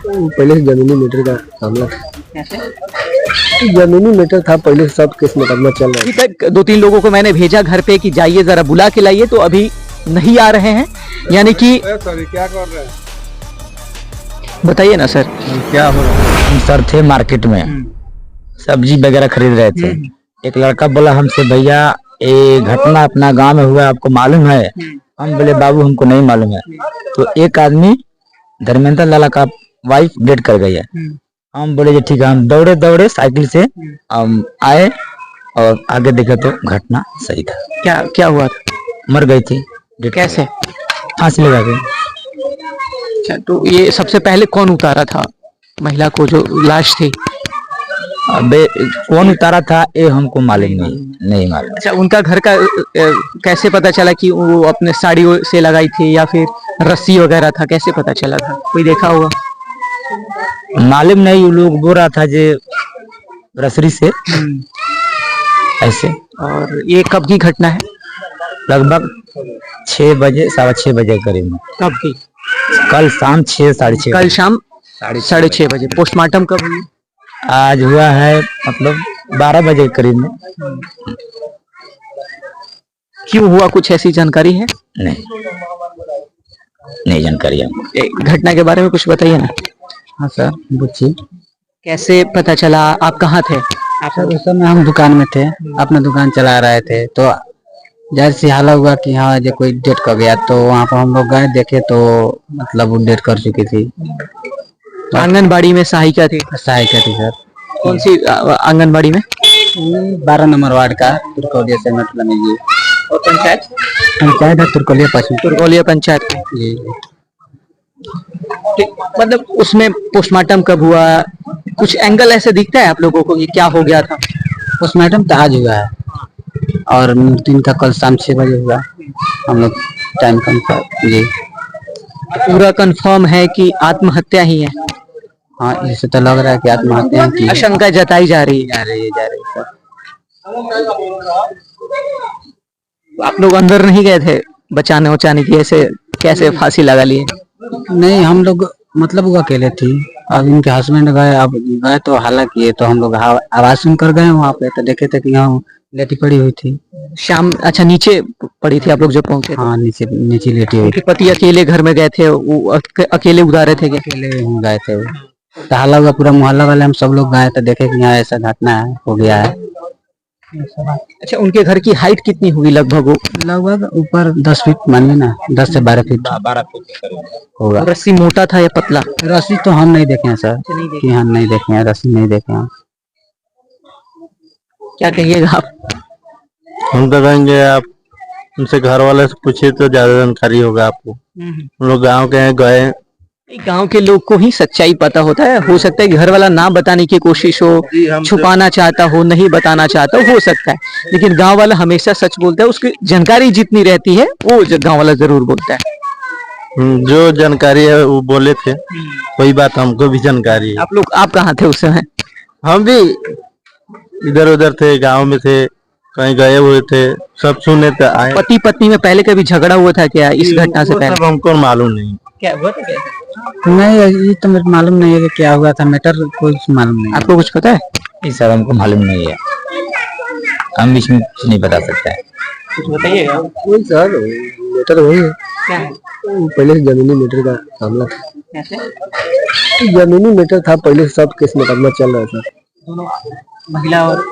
पहले से जमीनी मैटर का मामला था। जमीनी मैटर था पहले से, सब केस मुकदमा चल रहा है। अभी तक 2-3 लोगों को मैंने भेजा घर पे कि जाइए जरा बुला के लाइए, तो अभी नहीं आ रहे हैं। यानी कि सॉरी, क्या कर रहे हैं? बताइए ना सर, क्या हो रहा है? हम सर थे मार्केट में, सब्जी वगैरह खरीद रहे थे। एक लड़का बोला हमसे, भैया ये घटना अपना गांव में हुआ है, आपको मालूम है? हम बोले बाबू हमको नहीं मालूम है। तो एक आदमी धर्मेंद्र लाला का वाइफ डेड कर गई है। हम बोले जी ठीक है। हम दौड़े दौड़े साइकिल से हम आए और आगे देखे तो घटना सही था। क्या क्या हुआ था? मर गई थी। कैसे? फांसी लगा गई। अच्छा, तो ये सबसे पहले कौन उतारा था महिला को, जो लाश थी? अबे कौन उतारा था ये हमको मालूम नहीं मालूम। अच्छा, उनका घर का कैसे पता चला कि वो अपने साड़ी से लगाई थी या फिर रस्सी वगैरह था? कैसे पता चला था? कोई देखा होगा? मालूम नहीं, वो लोग बोल रहा था जे रसरी से ऐसे। और ये कब की घटना है? लगभग 6 बजे 6:15 बजे करीब में। कब की? कल शाम 6 साढ़े 6। कल शाम 6:30 बजे। पोस्टमार्टम कब हुई? आज हुआ है मतलब 12 बजे करीब में। क्यों हुआ, कुछ ऐसी जानकारी है? नहीं जानकारी है। घटना के बारे में कुछ बताइए ना। हाँ सर पूछिए। कैसे पता चला? आप कहाँ थे? सर उस समय हम दुकान में थे, अपना दुकान चला रहे थे, तो जाहिर सी हाला हुआ कि हाँ जो कोई डेट कर गया। तो वहाँ पर हम लोग गए, देखे तो मतलब वो डेट कर चुकी थी। आंगनबाड़ी में सहायिका थी? सहायिका थी सर। कौन सी आंगनबाड़ी में? 12 नंबर वार्ड का तुर्कोलिया से मतलब में जी। और पंचायत है तुर्कोलिया पश्चिम। तुर्कोलिया पंचायत में जी। मतलब उसमें पोस्टमार्टम कब हुआ? कुछ एंगल ऐसे दिखता है आप लोगों को कि क्या हो गया था? पोस्टमार्टम तो आज हुआ है और दिन का कल शाम 6 बजे हुआ। हम लोग टाइम कंफर्म जी। पूरा कंफर्म है कि आत्महत्या ही है? हाँ इससे तो लग रहा है कि आत्महत्या की आशंका जताई जा रही है। जा रही सर। आप लोग अंदर नहीं गए थे बचाने उचाने की? ऐसे कैसे फांसी लगा लिए? नहीं, हम लोग मतलब वो अकेले थी। अब इनके हस्बैंड गए, अब गए तो हालांकि ये तो हम लोग आवाज सुनकर गए वहाँ पे, तो देखे थे कि यहाँ लेटी पड़ी हुई थी शाम। अच्छा, नीचे पड़ी थी आप लोग जब पहुंचे? हाँ नीचे लेटी हुई थी। पति अकेले घर में गए थे, वो अकेले उतारे थे? अकेले गए थे वो। तो हल्ला हुआ, पूरा मोहल्ला वाले हम सब लोग गए तो देखे कि यहाँ ऐसा घटना है, हो गया है। अच्छा, उनके घर की हाइट कितनी होगी लगभग? लगभग ऊपर 10 फीट मानिए ना, 10 से 12 फीट होगा। रस्सी मोटा था या पतला? रस्सी तो हम नहीं देखे हैं सर, कि हम नहीं देखे हैं, रस्सी नहीं देखे हैं। क्या कहिएगा आप? हम तो कहेंगे आप उनसे घर वाले से पूछिए तो ज्यादा जानकारी होगा आपको। हम लोग गाँव के हैं, गए। गांव के लोग को ही सच्चाई पता होता है। हो सकता है घर वाला ना बताने की कोशिश हो, छुपाना चाहता हो, नहीं बताना चाहता हो सकता है, लेकिन गांव वाला हमेशा सच बोलता है। उसकी जानकारी जितनी रहती है वो गांव वाला जरूर बोलता है। जो जानकारी है वो बोले थे, कोई बात हमको भी जानकारी है। आप कहाँ थे उस समय? हम भी इधर उधर थे, गांव में थे, कहीं गए हुए थे, सब सुने थे आए। पति पत्नी में पहले कभी झगड़ा हुआ था क्या इस घटना से पहले? हमको मालूम नहीं। क्या हुआ था? नहीं ये तो मेरे मालूम नहीं है कि क्या हुआ था, मैटर कोई मालूम नहीं। आपको कुछ पता है? इस सर हमको मालूम नहीं है, हम इसमें कुछ नहीं बता सकते हैं। कुछ बताइएगा। वही सर मैटर वही है। क्या है? पहले से जमीनी मैटर का मामला था। कैसे? जमीनी मैटर था पहले से, सब केस मुकदमा चल रहा था। दोनों महिला और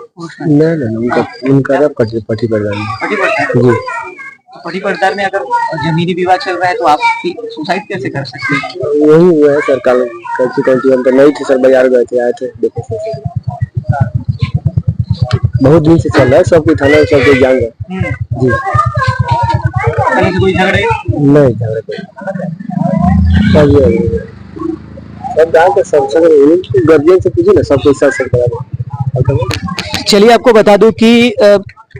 नहीं उनका पटी पड़दार जी। पटी पड़दार में अगर जमीनी विवाद चल रहा है तो आप सुसाइड कैसे कर सकते हैं? वही हुआ है सर। कल हम तो नहीं थे सर, बाजार गए थे, आए थे, देखे थे। बहुत दिन से चल रहा है, सबके थाना सब कोई जान गए जी। कोई झगड़े नहीं झगड़े सब गाँव के सब गर्जियन से पूछिए ना, सब कोई साथ करा। चलिए आपको बता दूं कि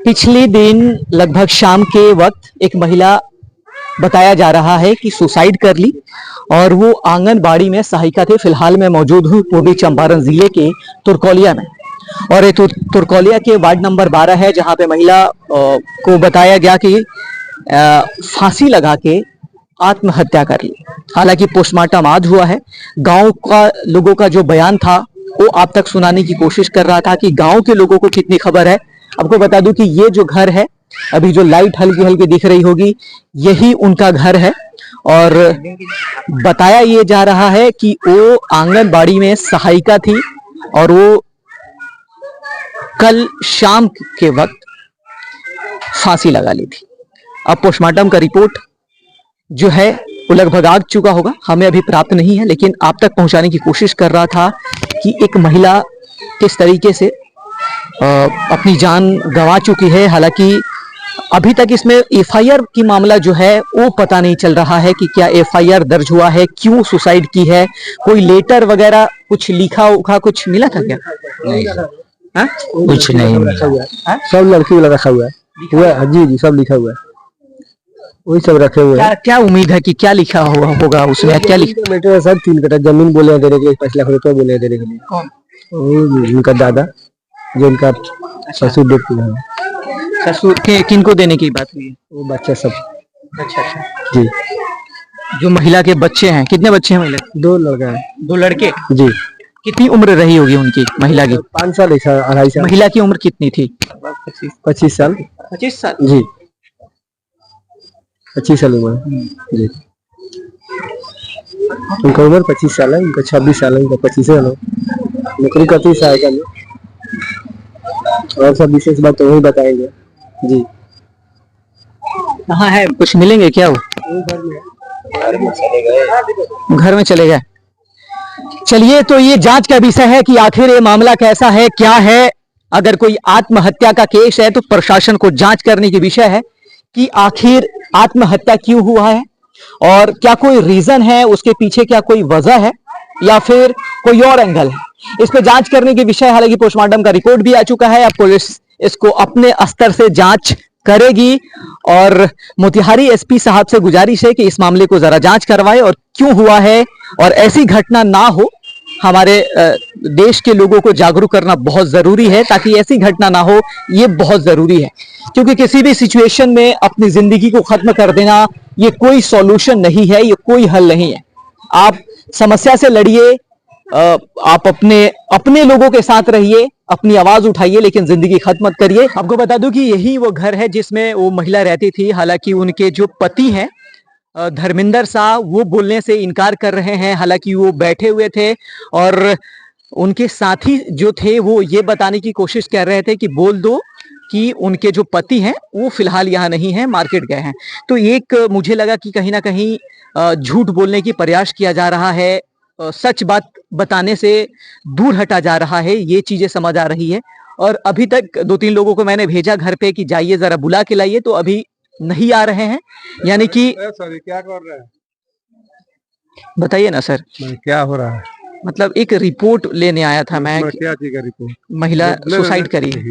पिछले दिन लगभग शाम के वक्त एक महिला बताया जा रहा है कि सुसाइड कर ली और वो आंगनबाड़ी में सहायिका थे। फिलहाल मैं मौजूद हूँ पूर्वी चंपारण जिले के तुर्कोलिया में, और ये तुर्कोलिया के वार्ड नंबर 12 है, जहां पे महिला को बताया गया कि फांसी लगा के आत्महत्या कर ली। हालांकि पोस्टमार्टम आज हुआ है। गांव का लोगों का जो बयान था वो आप तक सुनाने की कोशिश कर रहा था कि गांव के लोगों को कितनी खबर है। आपको बता दूं कि ये जो घर है, अभी जो लाइट हल्की हल्की दिख रही होगी, यही उनका घर है। और बताया ये जा रहा है कि वो आंगनबाड़ी में सहायिका थी और वो कल शाम के वक्त फांसी लगा ली थी। अब पोस्टमार्टम का रिपोर्ट जो है वो लगभग आ चुका होगा, हमें अभी प्राप्त नहीं है, लेकिन आप तक पहुंचाने की कोशिश कर रहा था कि एक महिला किस तरीके से अपनी जान गंवा चुकी है। हालांकि अभी तक इसमें एफआईआर की मामला जो है वो पता नहीं चल रहा है कि क्या एफआईआर दर्ज हुआ है, क्यों सुसाइड की है, कोई लेटर वगैरह कुछ लिखा उखा कुछ मिला था क्या? हाँ? कुछ नहीं मिला। सब लड़की वाला रखा हुआ है, जी जी सब लिखा हुआ है, वही सब रखे हुए हैं। क्या उम्मीद है कि क्या लिखा हुआ होगा उसमें? क्या लिखा? बेटे सर 3 कट्ठा जमीन बोले हैं देने के लिए, 5 लाख रुपए बोले हैं देने के लिए। कौन? उनका दादा, जो उनका ससुर डेट हुआ है। ससुर के किनको देने की बात हुई है? वो बच्चा सब। अच्छा अच्छा। जी। जो महिला के बच्चे हैं, कितने बच्चे हैं महिला? 2 लड़का है। 2 लड़के। जी। कितनी उम्र रही होगी उनकी, महिला की? 5 साल, 2.5 साल। महिला की उम्र कितनी थी? 25 साल। 25 साल। जी 25 साल उम्र है। जी। उनका उम्र 25 साल है, उनका 26 साल है, उनका 25 साल है। नौकरी करती है सहायिका में। और सब विशेष बात तो वही बताएंगे। जी। कहाँ है, कुछ मिलेंगे क्या? वो घर में चले गए। चलिए, तो ये जांच का विषय है कि आखिर ये मामला कैसा है, क्या है। अगर कोई आत्महत्या का केस है तो प्रशासन को जांच करने की विषय है कि आखिर आत्महत्या क्यों हुआ है और क्या कोई रीजन है, उसके पीछे क्या कोई वजह है या फिर कोई और एंगल है, इस पे जांच करने के विषय। हालांकि पोस्टमार्टम का रिपोर्ट भी आ चुका है। अब पुलिस इसको अपने स्तर से जांच करेगी और मोतिहारी एसपी साहब से गुजारिश है कि इस मामले को जरा जांच करवाए और क्यों हुआ है, और ऐसी घटना ना हो। हमारे देश के लोगों को जागरूक करना बहुत जरूरी है ताकि ऐसी घटना ना हो, ये बहुत जरूरी है। क्योंकि किसी भी सिचुएशन में अपनी जिंदगी को खत्म कर देना ये कोई सॉल्यूशन नहीं है, ये कोई हल नहीं है। आप समस्या से लड़िए, आप अपने लोगों के साथ रहिए, अपनी आवाज उठाइए, लेकिन जिंदगी खत्म मत करिए। आपको बता दूं कि यही वो घर है जिसमें वो महिला रहती थी। हालांकि उनके जो पति हैं धर्मेंद्र साहब, वो बोलने से इनकार कर रहे हैं। हालांकि वो बैठे हुए थे और उनके साथी जो थे वो ये बताने की कोशिश कर रहे थे कि बोल दो कि उनके जो पति हैं वो फिलहाल यहाँ नहीं है, मार्केट गए हैं। तो एक मुझे लगा कि कहीं ना कहीं झूठ बोलने की प्रयास किया जा रहा है, सच बात बताने से दूर हटा जा रहा है, ये चीजें समझ आ रही है। और अभी तक 2-3 लोगों को मैंने भेजा घर पे कि जाइए जरा बुला के लाइए, तो अभी नहीं आ रहे हैं। यानी कि सॉरी, क्या कर रहे हैं? बताइए ना सर, क्या हो रहा है? मतलब एक रिपोर्ट लेने आया था मैं। क्या चीज का रिपोर्ट? महिला सुसाइड करी है।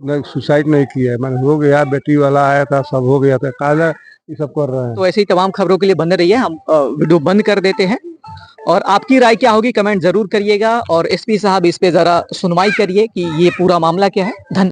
नहीं, सुसाइड नहीं किया है, मैंने हो गया, बेटी वाला आया था, सब हो गया था, काला ये सब कर रहे हैं। तो ऐसे ही तमाम खबरों के लिए बने रहिए। हम वीडियो बंद कर देते हैं और आपकी राय क्या होगी कमेंट जरूर करिएगा और एसपी साहब इस पे जरा सुनवाई करिए कि ये पूरा मामला क्या है। धन्यवाद।